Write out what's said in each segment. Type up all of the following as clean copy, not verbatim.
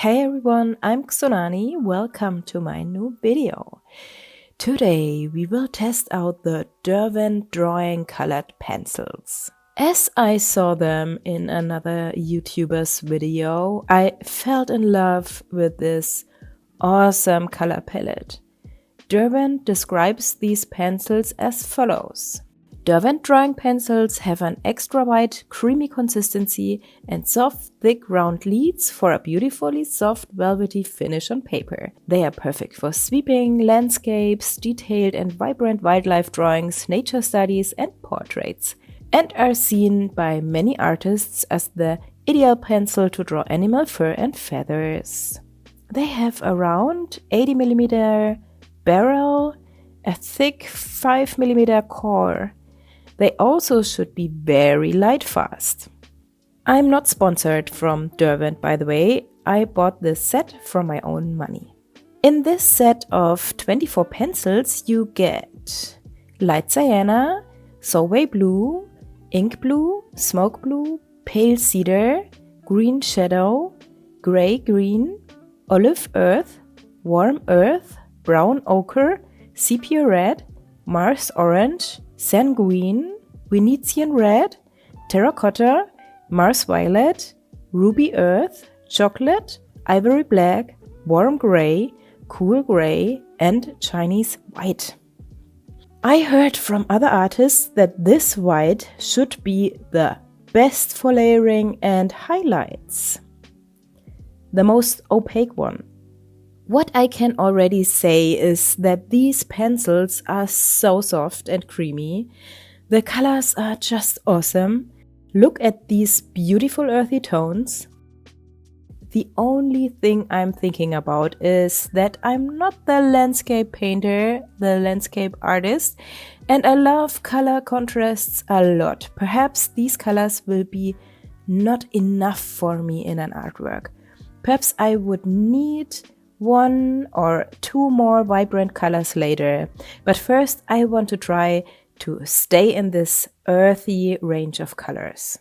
Hey everyone, I'm Xonani. Welcome to my new video. Today we will test out the Derwent Drawing Colored Pencils. As I saw them in another YouTuber's video, I fell in love with this awesome color palette. Derwent describes these pencils as follows. Derwent drawing pencils have an extra white, creamy consistency and soft, thick, round leads for a beautifully soft, velvety finish on paper. They are perfect for sweeping, landscapes, detailed and vibrant wildlife drawings, nature studies, and portraits, and are seen by many artists as the ideal pencil to draw animal fur and feathers. They have a round 80mm barrel, a thick 5mm core. They also should be very light fast. I'm not sponsored from Derwent, by the way. I bought this set from my own money. In this set of 24 pencils you get light sienna, Solway blue, ink blue, smoke blue, pale cedar, green shadow, gray green, olive earth, warm earth, brown ochre, sepia red, Mars orange, sanguine, Venetian red, terracotta, Mars violet, ruby earth, chocolate, ivory black, warm gray, cool gray, and Chinese white. I heard from other artists that this white should be the best for layering and highlights. The most opaque one. What I can already say is that these pencils are so soft and creamy. The colors are just awesome. Look at these beautiful earthy tones. The only thing I'm thinking about is that I'm not the landscape painter, the landscape artist, and I love color contrasts a lot. Perhaps these colors will be not enough for me in an artwork. Perhaps I would need 1 or 2 more vibrant colors later. But first I want to try to stay in this earthy range of colors.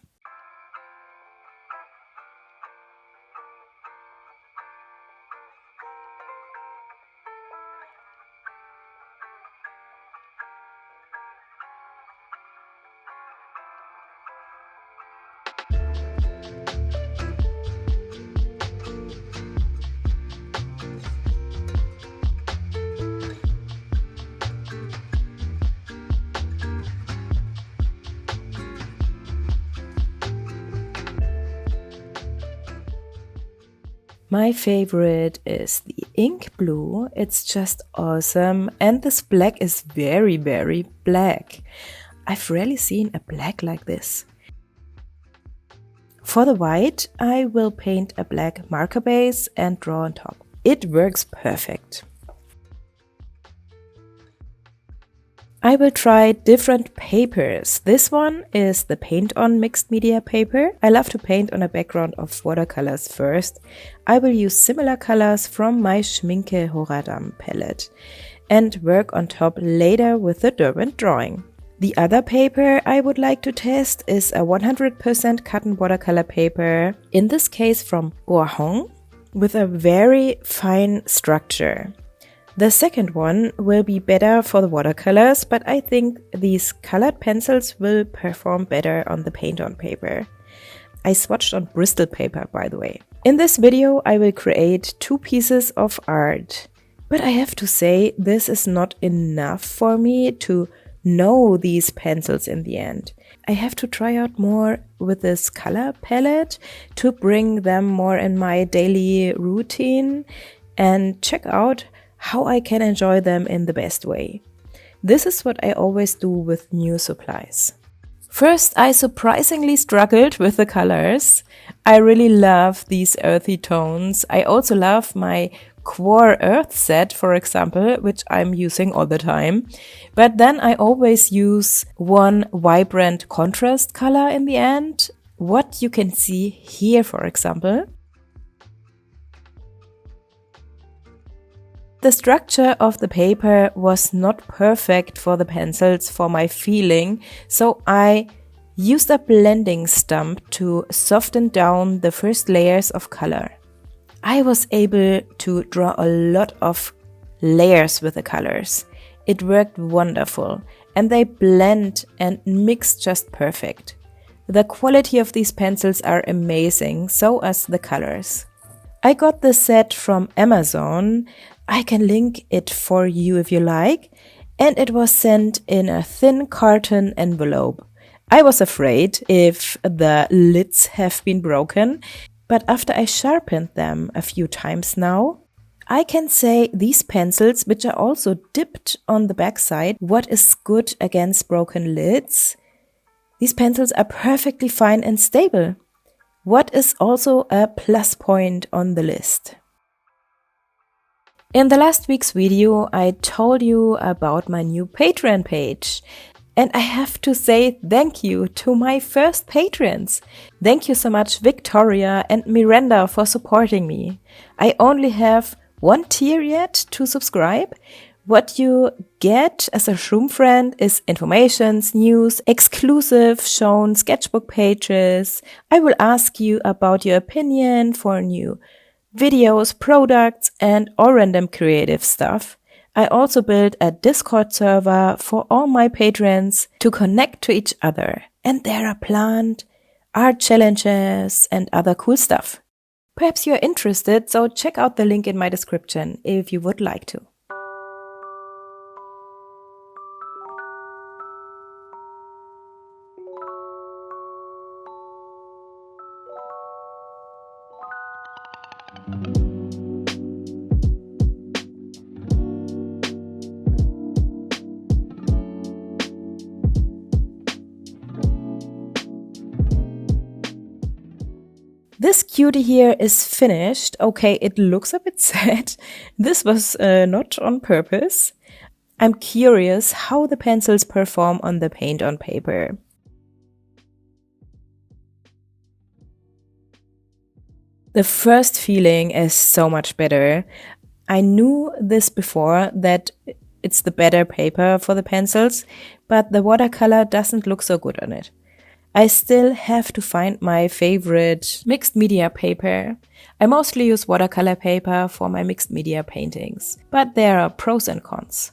My favorite is the ink blue. It's just awesome, and this black is very, very black. I've rarely seen a black like this. For the white, I will paint a black marker base and draw on top. It works perfect. I will try different papers. This one is the Paint On mixed media paper. I love to paint on a background of watercolors first. I will use similar colors from my Schminke Horadam palette and work on top later with the Derwent drawing. The other paper I would like to test is a 100% cotton watercolor paper, in this case from Hong, with a very fine structure. The second one will be better for the watercolors, but I think these colored pencils will perform better on the paint-on paper. I swatched on Bristol paper, by the way. In this video I will create 2 pieces of art. But I have to say, this is not enough for me to know these pencils in the end. I have to try out more with this color palette to bring them more in my daily routine and check out how I can enjoy them in the best way. This is what I always do with new supplies. First, I surprisingly struggled with the colors. I really love these earthy tones. I also love my Core Earth set, for example, which I'm using all the time. But then I always use one vibrant contrast color in the end. What you can see here, for example. The structure of the paper was not perfect for the pencils for my feeling, so I used a blending stump to soften down the first layers of color. I was able to draw a lot of layers with the colors. It worked wonderful, and they blend and mix just perfect. The quality of these pencils are amazing, so as the colors. I got this set from Amazon. I can link it for you if you like. And it was sent in a thin carton envelope. I was afraid if the lids have been broken, but after I sharpened them a few times now, I can say these pencils, which are also dipped on the backside, what is good against broken lids? These pencils are perfectly fine and stable. What is also a plus point on the list. In the last week's video, I told you about my new Patreon page. And I have to say thank you to my first patrons. Thank you so much, Victoria and Miranda, for supporting me. I only have one tier yet to subscribe. What you get as a Shroom friend is informations, news, exclusive shown sketchbook pages. I will ask you about your opinion for new videos, products, and all random creative stuff. I also built a Discord server for all my patrons to connect to each other. And there are planned art challenges and other cool stuff. Perhaps you're interested, so check out the link in my description if you would like to. This cutie here is finished. Okay, it looks a bit sad. This was not on purpose. I'm curious how the pencils perform on the paint on paper. The first feeling is so much better. I knew this before, that it's the better paper for the pencils, but the watercolor doesn't look so good on it. I still have to find my favorite mixed media paper. I mostly use watercolor paper for my mixed media paintings, but there are pros and cons.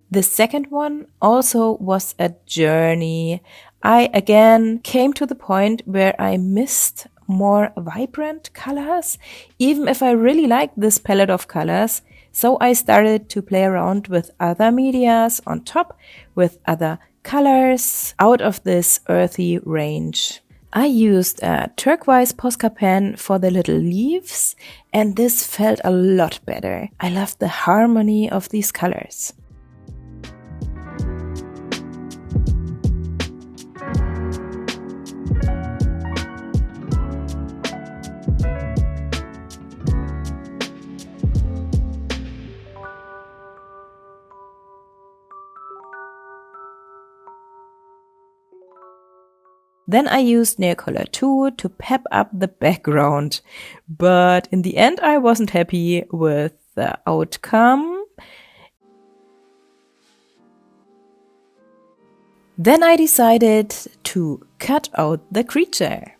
The second one also was a journey. I again came to the point where I missed more vibrant colors, even if I really liked this palette of colors. So I started to play around with other medias on top, with other colors out of this earthy range. I used a turquoise Posca pen for the little leaves, and this felt a lot better. I loved the harmony of these colors. Then I used Neocolor 2 to pep up the background, but in the end I wasn't happy with the outcome. Then I decided to cut out the creature.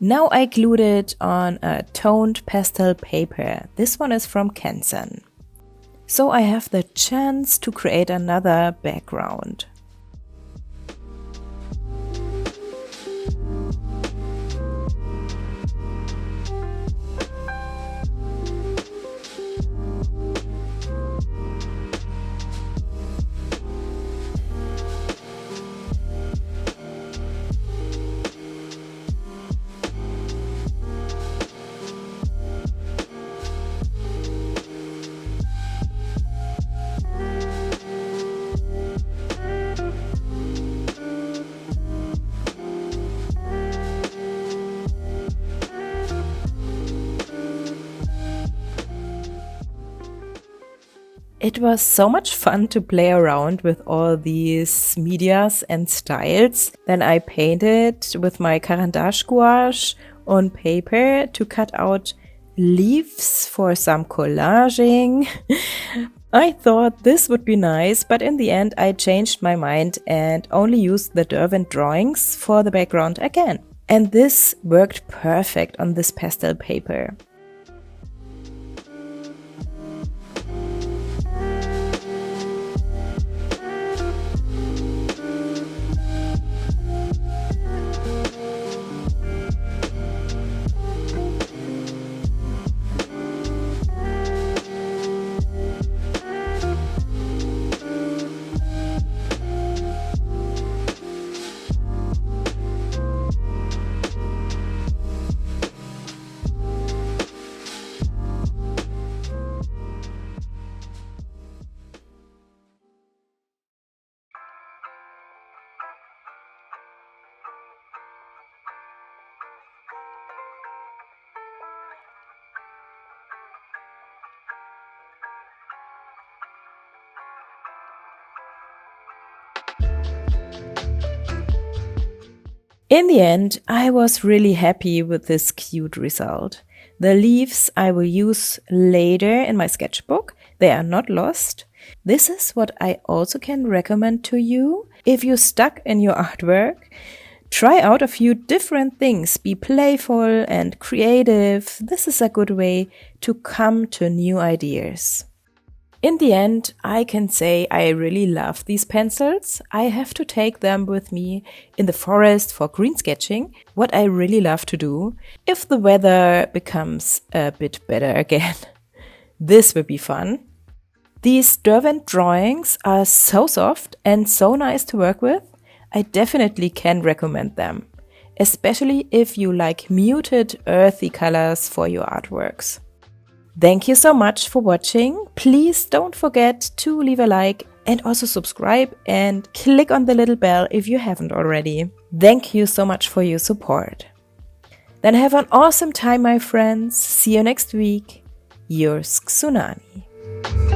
Now I glued it on a toned pastel paper. This one is from Canson. So I have the chance to create another background. was so much fun to play around with all these medias and styles. Then I painted with my Caran-d'Ache gouache on paper to cut out leaves for some collaging. I thought this would be nice, but in the end I changed my mind and only used the Derwent drawings for the background again. And this worked perfect on this pastel paper. In the end, I was really happy with this cute result. The leaves I will use later in my sketchbook. They are not lost. This is what I also can recommend to you. If you're stuck in your artwork, try out a few different things. Be playful and creative. This is a good way to come to new ideas. In the end, I can say I really love these pencils. I have to take them with me in the forest for green sketching, what I really love to do, if the weather becomes a bit better again. This will be fun. These Derwent drawings are so soft and so nice to work with. I definitely can recommend them, especially if you like muted, earthy colors for your artworks. Thank you so much for watching. Please don't forget to leave a like and also subscribe and click on the little bell if you haven't already. Thank you so much for your support. Then have an awesome time, my friends. See you next week. Yours, Tsunami.